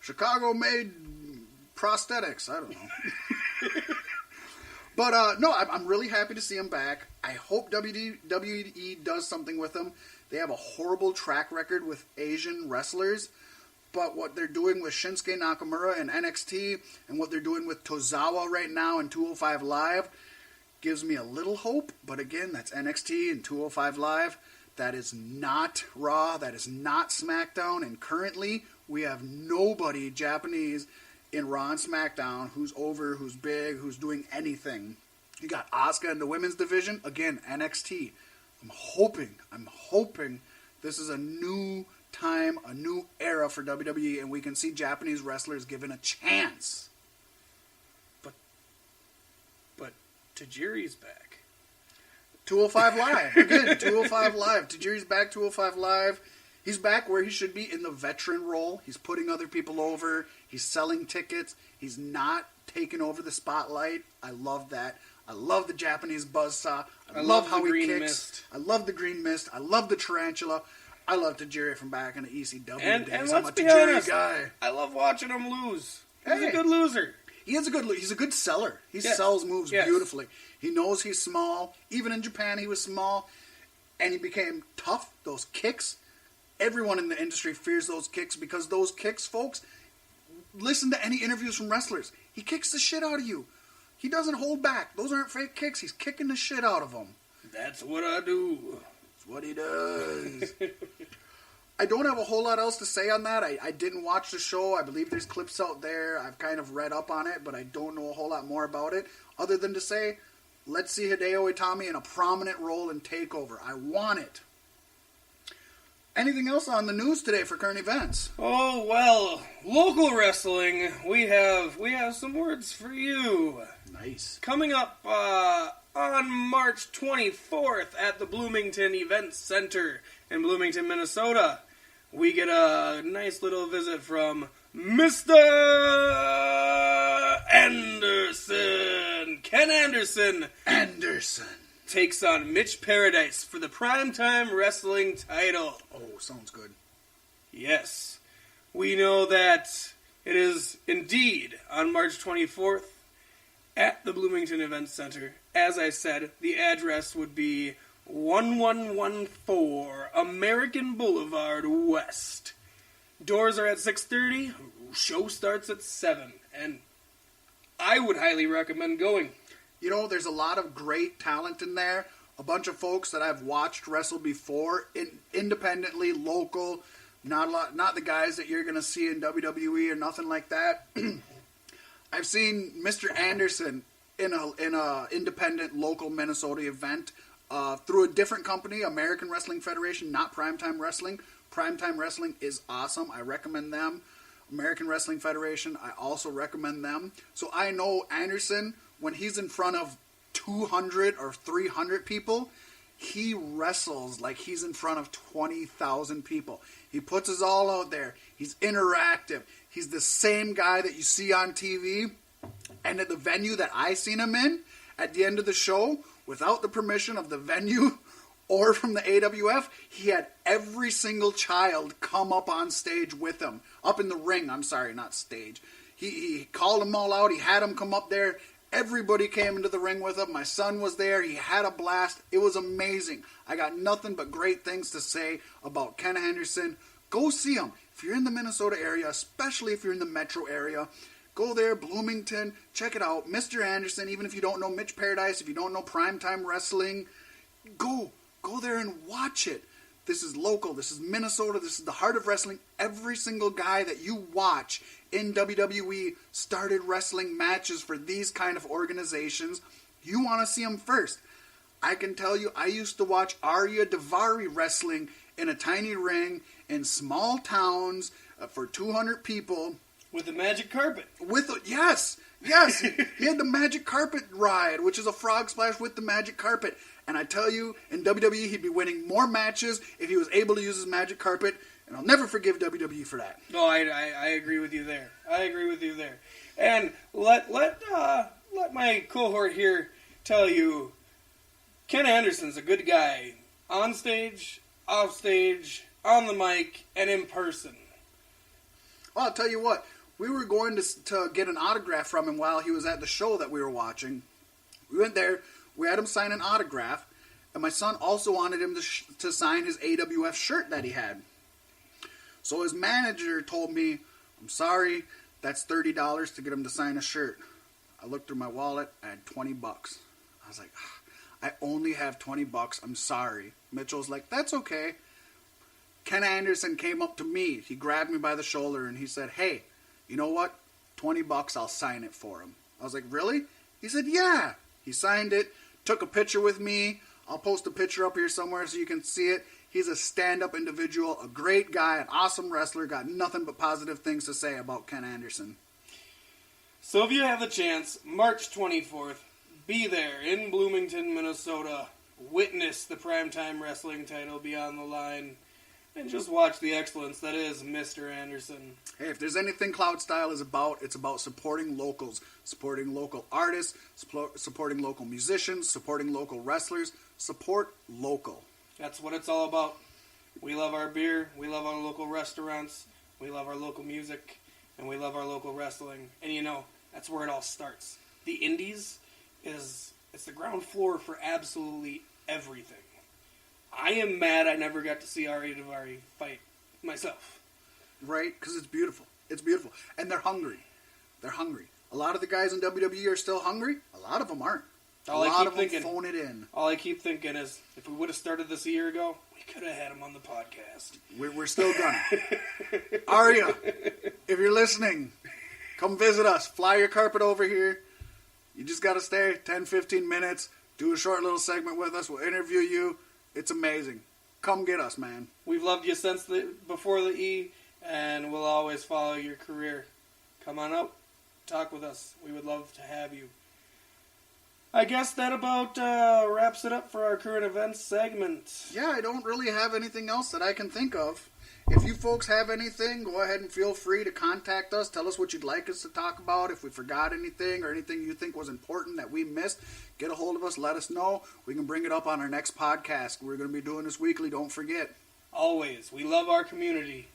Chicago made prosthetics. I don't know. But no, I'm really happy to see him back. I hope WWE does something with him. They have a horrible track record with Asian wrestlers. But what they're doing with Shinsuke Nakamura in NXT and what they're doing with Tozawa right now in 205 Live gives me a little hope. But again, that's NXT and 205 Live. That is not Raw. That is not SmackDown. And currently, we have nobody Japanese in Raw and SmackDown who's over, who's big, who's doing anything. You got Asuka in the women's division. Again, NXT. I'm hoping this is a new time, a new era for WWE, and we can see Japanese wrestlers given a chance. But Tajiri's back. 205 Live. Again, 205 Live. Tajiri's back, 205 Live. He's back where he should be, in the veteran role. He's putting other people over. He's selling tickets. He's not taking over the spotlight. I love that. I love the Japanese buzzsaw. I love how he kicks. Mist. I love the green mist. I love the tarantula. I love Tajiri from back in the ECW days. And I'm let's a be Tajiri honest, guy. I love watching him lose. He's a good loser. He's a good seller. He sells moves beautifully. He knows he's small. Even in Japan, he was small. And he became tough. Those kicks. Everyone in the industry fears those kicks because those kicks, folks, listen to any interviews from wrestlers. He kicks the shit out of you. He doesn't hold back. Those aren't fake kicks. He's kicking the shit out of them. That's what I do. That's what he does. I don't have a whole lot else to say on that. I didn't watch the show. I believe there's clips out there. I've kind of read up on it, but I don't know a whole lot more about it. Other than to say, let's see Hideo Itami in a prominent role in TakeOver. I want it. Anything else on the news today for current events? Oh, well, local wrestling, we have some words for you. Nice. Coming up on March 24th at the Bloomington Events Center in Bloomington, Minnesota, we get a nice little visit from Mr. Anderson. Ken Anderson. Anderson takes on Mitch Paradise for the Primetime Wrestling title. Oh, sounds good. Yes. We know that it is indeed on March 24th at the Bloomington Events Center. As I said, the address would be 1114 American Boulevard West. Doors are at 6:30. Show starts at 7. And I would highly recommend going. You know, there's a lot of great talent in there. A bunch of folks that I've watched wrestle before, independently, local. Not the guys that you're going to see in WWE or nothing like that. I've seen Mr. Anderson in a independent local Minnesota event through a different company, American Wrestling Federation, not Primetime Wrestling. Primetime Wrestling is awesome. I recommend them. American Wrestling Federation, I also recommend them. So I know Anderson, when he's in front of 200 or 300 people, he wrestles like he's in front of 20,000 people. He puts us all out there. He's interactive. He's the same guy that you see on TV. And at the venue that I seen him in, at the end of the show, without the permission of the venue or from the AWF, he had every single child come up on stage with him. Up in the ring, I'm sorry, not stage. He called them all out. He had them come up there. Everybody came into the ring with him. My son was there. He had a blast. It was amazing. I got nothing but great things to say about Ken Anderson. Go see him. If you're in the Minnesota area, especially if you're in the metro area, go there, Bloomington, check it out. Mr. Anderson, even if you don't know Mitch Paradise, if you don't know Primetime Wrestling, go there and watch it. This is local. This is Minnesota. This is the heart of wrestling. Every single guy that you watch in WWE started wrestling matches for these kind of organizations. You want to see them first. I can tell you, I used to watch Arya Daivari wrestling in a tiny ring in small towns for 200 people. With a magic carpet. Yes. He had the magic carpet ride, which is a frog splash with the magic carpet. And I tell you, in WWE, he'd be winning more matches if he was able to use his magic carpet. And I'll never forgive WWE for that. No, I agree with you there. And let my cohort here tell you, Ken Anderson's a good guy. On stage, off stage, on the mic, and in person. Well, I'll tell you what. We were going to get an autograph from him while he was at the show that we were watching. We went there. We had him sign an autograph. And my son also wanted him to sign his AWF shirt that he had. So his manager told me, I'm sorry, that's $30 to get him to sign a shirt. I looked through my wallet. I had $20. I was like, I only have $20. I'm sorry. Mitchell's like, that's okay. Ken Anderson came up to me. He grabbed me by the shoulder and he said, hey, you know what? $20, I'll sign it for him. I was like, really? He said, yeah. He signed it, took a picture with me. I'll post a picture up here somewhere so you can see it. He's a stand-up individual, a great guy, an awesome wrestler, got nothing but positive things to say about Ken Anderson. So if you have the chance, March 24th, be there in Bloomington, Minnesota. Witness the primetime wrestling title be on the line. And just watch the excellence that is Mr. Anderson. Hey, if there's anything Cloud Style is about, it's about supporting locals, supporting local artists, supporting local musicians, supporting local wrestlers. Support local. That's what it's all about. We love our beer, we love our local restaurants, we love our local music, and we love our local wrestling. And you know, that's where it all starts. The Indies it's the ground floor for absolutely everything. I am mad I never got to see Ari Daivari fight myself. Right? Because it's beautiful. It's beautiful. And they're hungry. They're hungry. A lot of the guys in WWE are still hungry. A lot of them aren't. A lot of them phone it in. All I keep thinking is, if we would have started this a year ago, we could have had him on the podcast. We're still gonna. Aria, if you're listening, come visit us. Fly your carpet over here. You just got to stay 10, 15 minutes. Do a short little segment with us. We'll interview you. It's amazing. Come get us, man. We've loved you since before the E, and we'll always follow your career. Come on out. Talk with us. We would love to have you. I guess that about wraps it up for our current events segment. Yeah, I don't really have anything else that I can think of. If you folks have anything, go ahead and feel free to contact us. Tell us what you'd like us to talk about. If we forgot anything or anything you think was important that we missed, get a hold of us. Let us know. We can bring it up on our next podcast. We're going to be doing this weekly. Don't forget. Always. We love our community.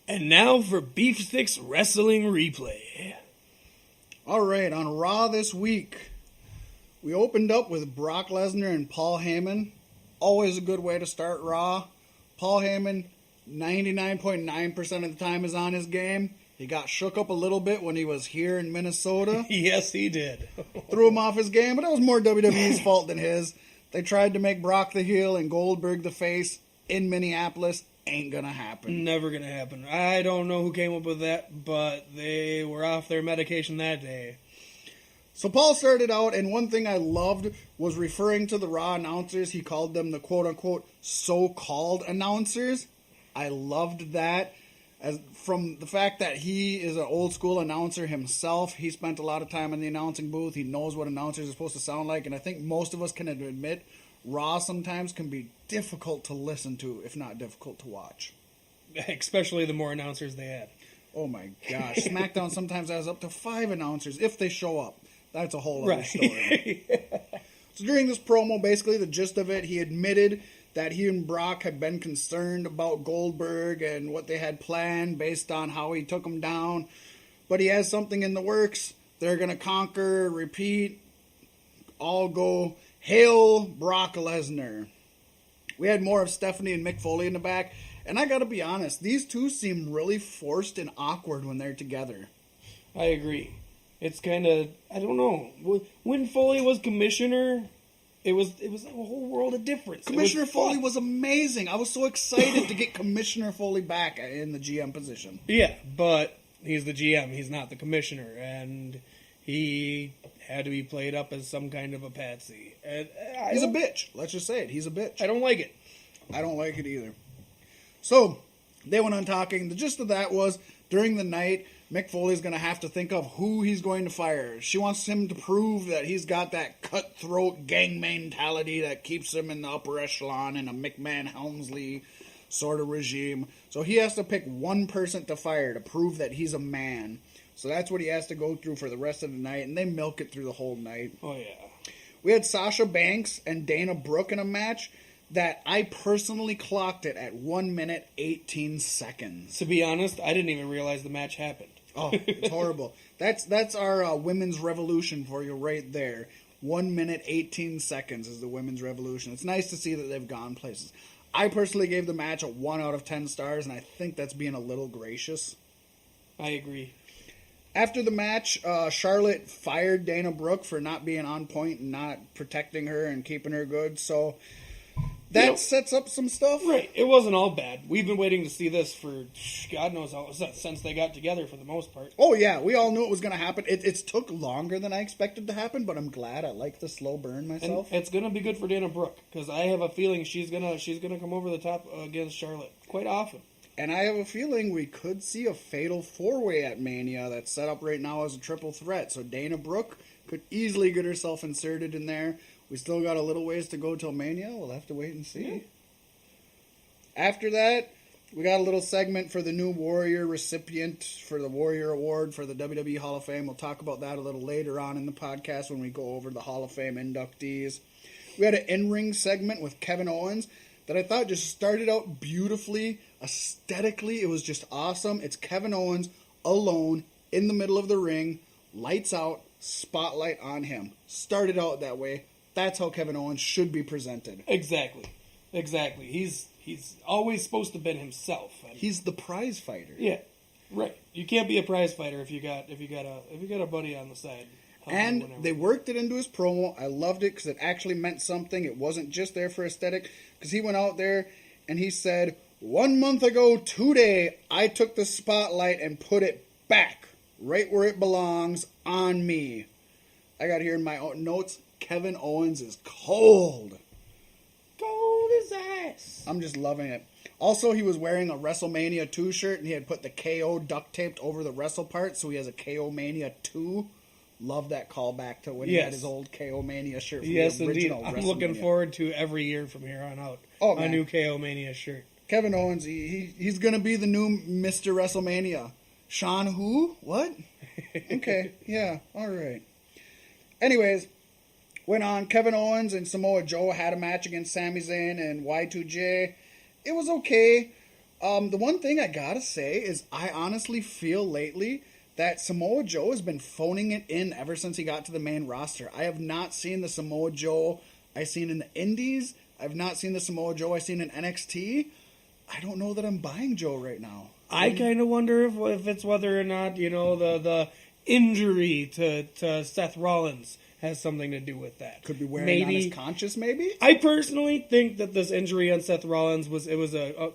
And now for Beef Sticks Wrestling Replay. All right, on Raw this week, we opened up with Brock Lesnar and Paul Heyman. Always a good way to start Raw. Paul Heyman, 99.9% of the time, is on his game. He got shook up a little bit when he was here in Minnesota. Yes, he did. Threw him off his game, but it was more WWE's fault than his. They tried to make Brock the heel and Goldberg the face in Minneapolis. Ain't gonna happen. Never gonna happen. I don't know who came up with that, but they were off their medication that day. So Paul started out, and one thing I loved was referring to the Raw announcers. He called them the quote-unquote so-called announcers. I loved that. As from the fact that he is an old-school announcer himself, he spent a lot of time in the announcing booth. He knows what announcers are supposed to sound like, and I think most of us can admit Raw sometimes can be difficult to listen to, if not difficult to watch. Especially the more announcers they had. Oh my gosh. SmackDown sometimes has up to 5 announcers if they show up. That's a whole other story. So during this promo, basically the gist of it, he admitted that he and Brock had been concerned about Goldberg and what they had planned based on how he took him down. But he has something in the works. They're going to conquer, repeat, all go, hail Brock Lesnar. We had more of Stephanie and Mick Foley in the back. And I got to be honest, these two seem really forced and awkward when they're together. I agree. It's kind of, I don't know. When Foley was commissioner, it was a whole world of difference. Commissioner Foley was amazing. I was so excited to get Commissioner Foley back in the GM position. Yeah, but he's the GM. He's not the commissioner. And he had to be played up as some kind of a patsy. And he's a bitch. Let's just say it. He's a bitch. I don't like it. I don't like it either. So, they went on talking. The gist of that was, during the night, Mick Foley's going to have to think of who he's going to fire. She wants him to prove that he's got that cutthroat gang mentality that keeps him in the upper echelon in a McMahon-Helmsley sort of regime. So he has to pick one person to fire to prove that he's a man. So that's what he has to go through for the rest of the night, and they milk it through the whole night. Oh, yeah. We had Sasha Banks and Dana Brooke in a match. that I personally clocked it at 1 minute 18 seconds. To be honest, I didn't even realize the match happened. Oh, it's horrible. That's our women's revolution for you right there. 1 minute 18 seconds is the women's revolution. It's nice to see that they've gone places. I personally gave the match a 1 out of 10 stars, and I think that's being a little gracious. I agree. After the match, Charlotte fired Dana Brooke for not being on point and not protecting her and keeping her good. So that sets up some stuff. Right. It wasn't all bad. We've been waiting to see this for God knows how since they got together for the most part. Oh, yeah. We all knew it was going to happen. It took longer than I expected to happen, but I'm glad. I like the slow burn myself. And it's going to be good for Dana Brooke because I have a feeling she's gonna come over the top against Charlotte quite often. And I have a feeling we could see a fatal four-way at Mania that's set up right now as a triple threat. So Dana Brooke could easily get herself inserted in there. We still got a little ways to go till Mania. We'll have to wait and see. Yeah. After that, we got a little segment for the new Warrior recipient for the Warrior Award for the WWE Hall of Fame. We'll talk about that a little later on in the podcast when we go over the Hall of Fame inductees. We had an in-ring segment with Kevin Owens that I thought just started out beautifully. Aesthetically, it was just awesome. It's Kevin Owens alone in the middle of the ring, lights out, spotlight on him. Started out that way. That's how Kevin Owens should be presented. Exactly. He's always supposed to have been himself. He's the prize fighter. Yeah, right. You can't be a prize fighter if you got a buddy on the side. And they worked it into his promo. I loved it because it actually meant something. It wasn't just there for aesthetic. Because he went out there and he said, 1 month ago today, I took the spotlight and put it back right where it belongs on me. I got here in my own notes, Kevin Owens is cold. Cold as ice. I'm just loving it. Also, he was wearing a WrestleMania 2 shirt and he had put the KO duct taped over the wrestle part, so he has a KO Mania 2. Love that callback to when he had his old KO Mania shirt from yes, the original indeed. I'm looking forward to every year from here on out. Oh, a new KO Mania shirt. Kevin Owens, he's going to be the new Mr. WrestleMania. Sean who? What? Okay, yeah, all right. Anyways, went on. Kevin Owens and Samoa Joe had a match against Sami Zayn and Y2J. It was okay. The one thing I gotta say is I honestly feel lately that Samoa Joe has been phoning it in ever since he got to the main roster. I have not seen the Samoa Joe I've seen in the Indies. I've not seen the Samoa Joe I've seen in NXT. I don't know that I'm buying Joe right now. I kind of wonder if it's whether or not, the injury to Seth Rollins has something to do with that. Could be wearing on his conscience, maybe? I personally think that this injury on Seth Rollins was a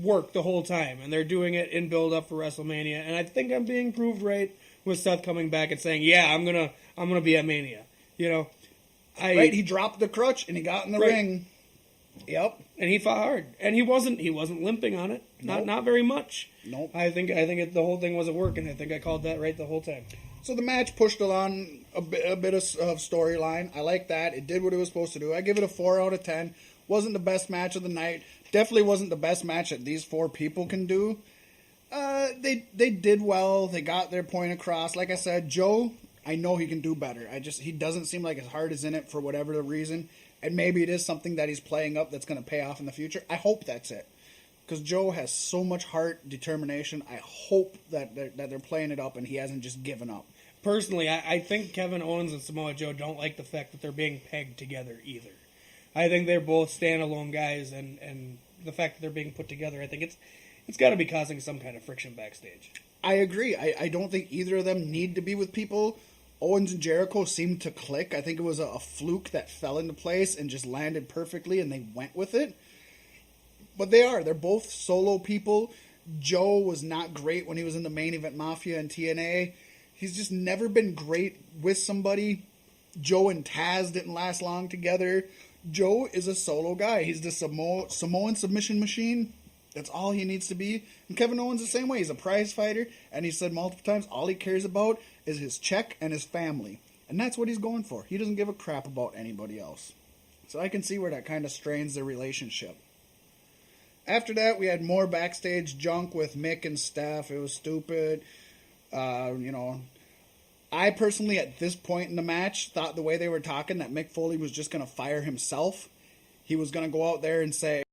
work the whole time, and they're doing it in build-up for WrestleMania, and I think I'm being proved right with Seth coming back and saying, yeah, I'm gonna be at Mania. Right, he dropped the crutch and he got in the ring. Yep. And he fought hard. And he wasn't limping on it. Nope. Not very much. Nope. I think the whole thing wasn't working. I think I called that right the whole time. So the match pushed along a bit of storyline. I like that. It did what it was supposed to do. I give it a 4 out of 10. Wasn't the best match of the night. Definitely wasn't the best match that these four people can do. They did well. They got their point across. Like I said, Joe, I know he can do better. He doesn't seem like his heart is in it for whatever the reason. And maybe it is something that he's playing up that's going to pay off in the future. I hope that's it. Because Joe has so much heart, determination. I hope that they're playing it up and he hasn't just given up. Personally, I think Kevin Owens and Samoa Joe don't like the fact that they're being pegged together either. I think they're both standalone guys, and the fact that they're being put together, I think it's got to be causing some kind of friction backstage. I agree. I don't think either of them need to be with people. Owens and Jericho seemed to click. I think it was a fluke that fell into place and just landed perfectly, and they went with it. But they're both solo people. Joe was not great when he was in the Main Event Mafia and TNA. He's just never been great with somebody. Joe and Taz didn't last long together. Joe is a solo guy. He's the Samoan submission machine. That's all he needs to be. And Kevin Owens the same way. He's a prize fighter, and he said multiple times all he cares about is his check and his family. And that's what he's going for. He doesn't give a crap about anybody else. So I can see where that kind of strains their relationship. After that, we had more backstage junk with Mick and Steph. It was stupid. I personally, at this point in the match, thought the way they were talking that Mick Foley was just going to fire himself. he was going to go out there and say,